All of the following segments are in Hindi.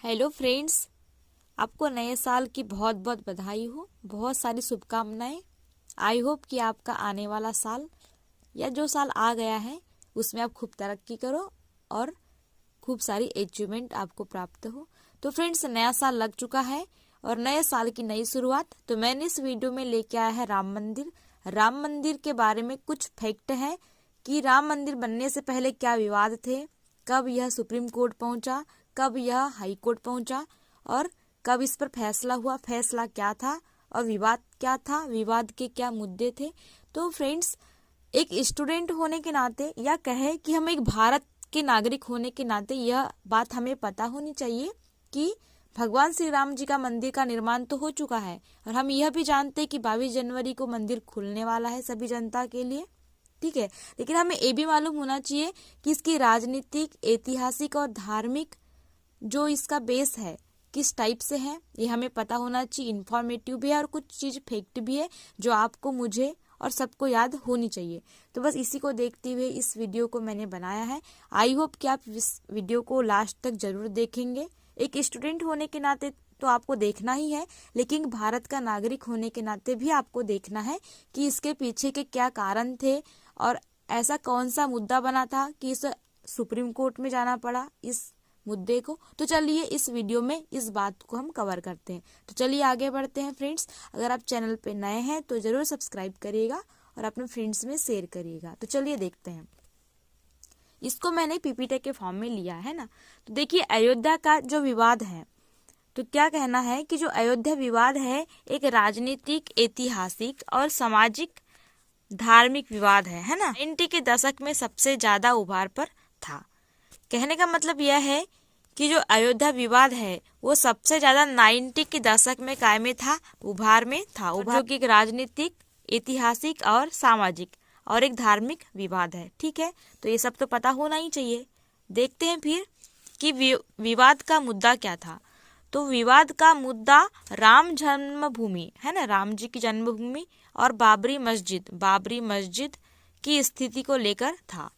हेलो फ्रेंड्स, आपको नए साल की बहुत बहुत बधाई हो, बहुत सारी शुभकामनाएं। आई होप कि आपका आने वाला साल या जो साल आ गया है उसमें आप खूब तरक्की करो और खूब सारी अचीवमेंट आपको प्राप्त हो। तो फ्रेंड्स, नया साल लग चुका है और नए साल की नई शुरुआत। तो मैंने इस वीडियो में लेके आया है राम मंदिर। राम मंदिर के बारे में कुछ फैक्ट है कि राम मंदिर बनने से पहले क्या विवाद थे, कब यह सुप्रीम कोर्ट पहुंचा, कब यह हाई कोर्ट पहुंचा और कब इस पर फैसला हुआ, फैसला क्या था और विवाद क्या था, विवाद के क्या मुद्दे थे। तो फ्रेंड्स, एक स्टूडेंट होने के नाते या कहे कि हम एक भारत के नागरिक होने के नाते यह बात हमें पता होनी चाहिए कि भगवान श्री राम जी का मंदिर का निर्माण तो हो चुका है और हम यह भी जानते हैं कि 22 जनवरी को मंदिर खुलने वाला है सभी जनता के लिए, ठीक है। लेकिन हमें ये भी मालूम होना चाहिए कि इसकी राजनीतिक, ऐतिहासिक और धार्मिक जो इसका बेस है किस टाइप से है, ये हमें पता होना चाहिए। इन्फॉर्मेटिव भी है और कुछ चीज फैक्ट भी है जो आपको, मुझे और सबको याद होनी चाहिए। तो बस इसी को देखते हुए इस वीडियो को मैंने बनाया है। आई होप कि आप इस वीडियो को लास्ट तक जरूर देखेंगे। एक स्टूडेंट होने के नाते तो आपको देखना ही है, लेकिन भारत का नागरिक होने के नाते भी आपको देखना है कि इसके पीछे के क्या कारण थे और ऐसा कौन सा मुद्दा बना था कि इस सुप्रीम कोर्ट में जाना पड़ा इस मुद्दे को। तो चलिए इस वीडियो में इस बात को हम कवर करते हैं। तो चलिए आगे बढ़ते हैं फ्रेंड्स। अगर आप चैनल पे नए हैं तो जरूर सब्सक्राइब करिएगा और अपने फ्रेंड्स में शेयर करिएगा। तो चलिए देखते हैं। इसको मैंने पीपीटी के फॉर्म में लिया है ना। तो देखिए, अयोध्या का जो विवाद है, तो क्या कहना है कि जो अयोध्या विवाद है एक राजनीतिक, ऐतिहासिक और सामाजिक धार्मिक विवाद है ना। 90 के दशक में सबसे ज्यादा उभार पर था। कहने का मतलब यह है कि जो अयोध्या विवाद है वो सबसे ज्यादा 90 के दशक में कायम था, उभार में था, जो कि एक राजनीतिक, ऐतिहासिक और सामाजिक और एक धार्मिक विवाद है, ठीक है। तो ये सब तो पता होना ही चाहिए। देखते हैं फिर कि विवाद का मुद्दा क्या था। तो विवाद का मुद्दा राम जन्मभूमि है ना, राम जी की जन्मभूमि और बाबरी मस्जिद की स्थिति को लेकर था।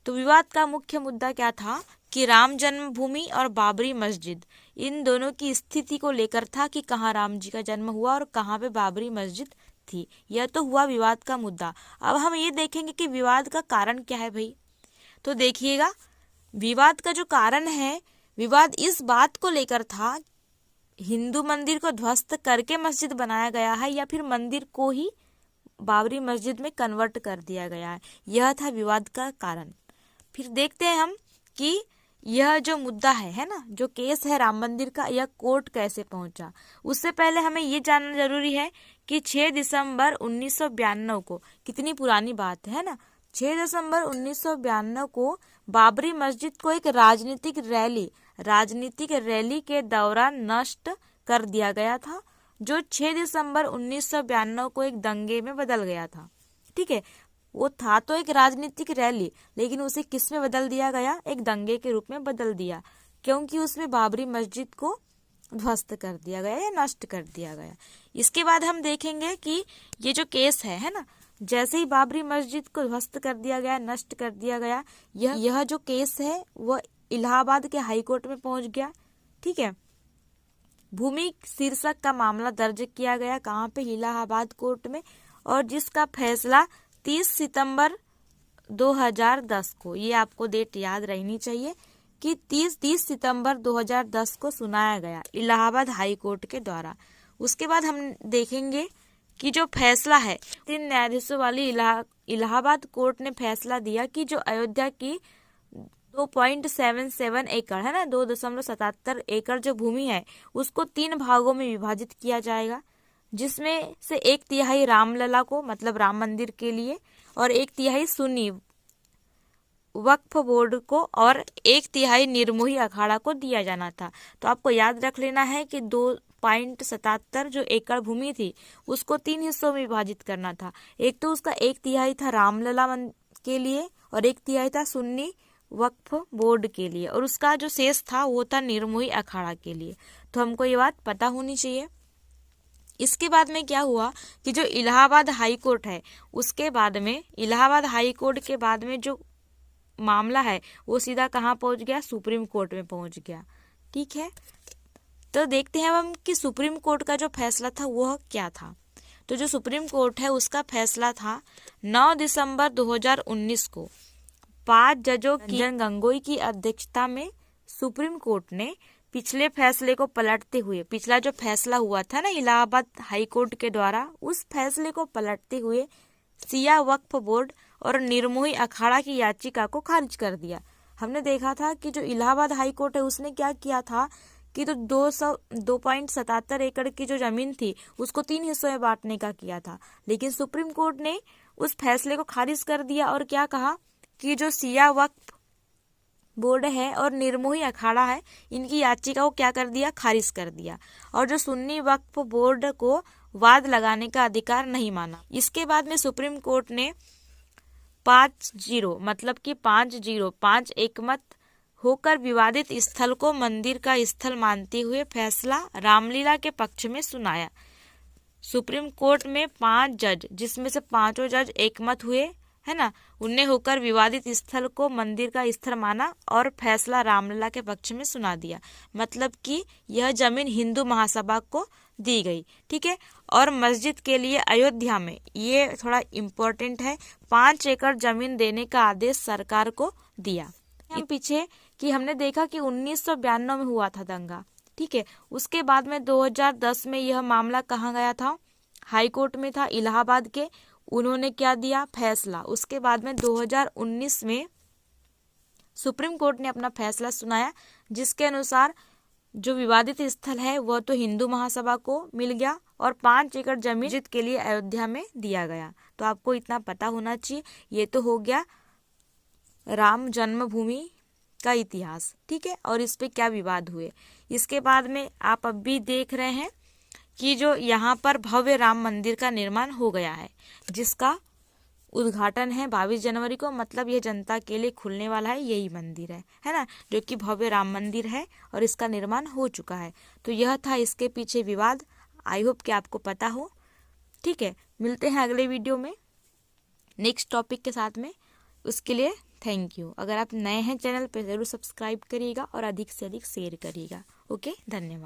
तो विवाद का मुख्य मुद्दा क्या था कि राम जन्मभूमि और बाबरी मस्जिद, इन दोनों की स्थिति को लेकर था कि कहाँ राम जी का जन्म हुआ और कहाँ पे बाबरी मस्जिद थी। यह तो हुआ विवाद का मुद्दा। अब हम ये देखेंगे कि विवाद का कारण क्या है भाई। तो देखिएगा, विवाद का जो कारण है, विवाद इस बात को लेकर था हिंदू मंदिर को ध्वस्त करके मस्जिद बनाया गया है या फिर मंदिर को ही बाबरी मस्जिद में कन्वर्ट कर दिया गया है। यह था विवाद का कारण। फिर देखते हैं हम कि यह जो मुद्दा है ना, जो केस है राम मंदिर का, यह कोर्ट कैसे पहुंचा। उससे पहले हमें ये जानना जरूरी है कि 6 दिसंबर 1992 को, कितनी पुरानी बात है ना, 6 दिसंबर 1992 को बाबरी मस्जिद को एक राजनीतिक रैली के दौरान नष्ट कर दिया गया था, जो 6 दिसंबर 1992 को एक दंगे में बदल गया था, ठीक है। वो था तो एक राजनीतिक रैली, लेकिन उसे किस में बदल दिया गया, एक दंगे के रूप में बदल दिया, क्योंकि उसमें बाबरी मस्जिद को ध्वस्त कर दिया गया या नष्ट कर दिया गया। इसके बाद हम देखेंगे कि ये जो केस है ना, जैसे ही बाबरी मस्जिद को ध्वस्त कर दिया गया, नष्ट कर दिया गया, यह जो केस है वह इलाहाबाद के हाई कोर्ट में पहुंच गया, ठीक है। भूमि शीर्षक का मामला दर्ज किया गया, कहाँ पे, इलाहाबाद कोर्ट में, और जिसका फैसला 30 सितंबर 2010 को, ये आपको डेट याद रहनी चाहिए कि 30 सितंबर 2010 को सुनाया गया इलाहाबाद हाई कोर्ट के द्वारा। उसके बाद हम देखेंगे कि जो फैसला है 3 न्यायाधीशों वाली इलाहाबाद कोर्ट ने फैसला दिया कि जो अयोध्या की 2.77 एकड़ है ना, 2.77 एकड़ जो भूमि है उसको 3 भागों में विभाजित किया जाएगा, जिसमें से 1/3 रामलला को, मतलब राम मंदिर के लिए, और 1/3 सुन्नी वक्फ बोर्ड को और 1/3 निर्मोही अखाड़ा को दिया जाना था। तो आपको याद रख लेना है कि 2.77 जो एकड़ भूमि थी उसको 3 हिस्सों में विभाजित करना था। एक तो उसका 1/3 था रामलला के लिए और 1/3 था सुन्नी वक्फ बोर्ड के लिए, और उसका जो शेष था वो था निर्मोही अखाड़ा के लिए। तो हमको ये बात पता होनी चाहिए। इसके बाद में क्या हुआ कि जो इलाहाबाद हाई कोर्ट है, उसके बाद में इलाहाबाद हाई कोर्ट के बाद में जो मामला है वो सीधा कहाँ पहुंच गया, सुप्रीम कोर्ट में पहुंच गया, ठीक है, तो देखते हैं हम कि सुप्रीम कोर्ट का जो फैसला था वह क्या था। तो जो सुप्रीम कोर्ट है उसका फैसला था 9 दिसंबर 2019 को 5 जजों की रंजन गोगोई की अध्यक्षता में सुप्रीम कोर्ट ने पिछले फैसले को पलटते हुए, पिछला जो फैसला हुआ था ना इलाहाबाद हाई कोर्ट के द्वारा, उस फैसले को पलटते हुए शिया वक्फ बोर्ड और निर्मोही अखाड़ा की याचिका को खारिज कर दिया। हमने देखा था कि जो इलाहाबाद हाई कोर्ट है उसने क्या किया था कि तो 2.77 एकड़ की जो जमीन थी उसको 3 हिस्सों में बांटने का किया था, लेकिन सुप्रीम कोर्ट ने उस फैसले को खारिज कर दिया और क्या कहा कि जो शिया वक्फ बोर्ड है और निर्मोही अखाड़ा है इनकी याचिका को क्या कर दिया, खारिज कर दिया, और जो सुन्नी वक्फ बोर्ड को वाद लगाने का अधिकार नहीं माना। इसके बाद में सुप्रीम कोर्ट ने 5-0 मतलब कि 5 एकमत होकर विवादित स्थल को मंदिर का स्थल मानते हुए फैसला रामलीला के पक्ष में सुनाया। सुप्रीम कोर्ट में 5 जज, जिसमें से 5 जज एकमत हुए है ना, उन्हें होकर विवादित स्थल को मंदिर का स्थल माना और फैसला रामलला के पक्ष में सुना दिया। मतलब कि यह जमीन हिंदू महासभा को दी गई, ठीक है। और मस्जिद के लिए अयोध्या में, ये थोड़ा इम्पोर्टेंट है, 5 एकड़ जमीन देने का आदेश सरकार को दिया। हम पीछे कि हमने देखा कि 1992 में हुआ था दंगा, ठीक है। उसके बाद में 2010 में यह मामला कहाँ गया था, हाई कोर्ट में था इलाहाबाद के, उन्होंने क्या दिया, फैसला। उसके बाद में 2019 में सुप्रीम कोर्ट ने अपना फैसला सुनाया, जिसके अनुसार जो विवादित स्थल है वह तो हिंदू महासभा को मिल गया और 5 एकड़ जमीन मस्जिद के लिए अयोध्या में दिया गया। तो आपको इतना पता होना चाहिए। ये तो हो गया राम जन्मभूमि का इतिहास, ठीक है, और इस पे क्या विवाद हुए। इसके बाद में आप अब भी देख रहे हैं कि जो यहाँ पर भव्य राम मंदिर का निर्माण हो गया है, जिसका उद्घाटन है 22 जनवरी को, मतलब ये जनता के लिए खुलने वाला है, यही मंदिर है ना, जो कि भव्य राम मंदिर है और इसका निर्माण हो चुका है। तो यह था इसके पीछे विवाद। आई होप कि आपको पता हो, ठीक है। मिलते हैं अगले वीडियो में नेक्स्ट टॉपिक के साथ में। उसके लिए थैंक यू। अगर आप नए हैं चैनल पर जरूर सब्सक्राइब करिएगा और अधिक से अधिक शेयर करिएगा। ओके, धन्यवाद।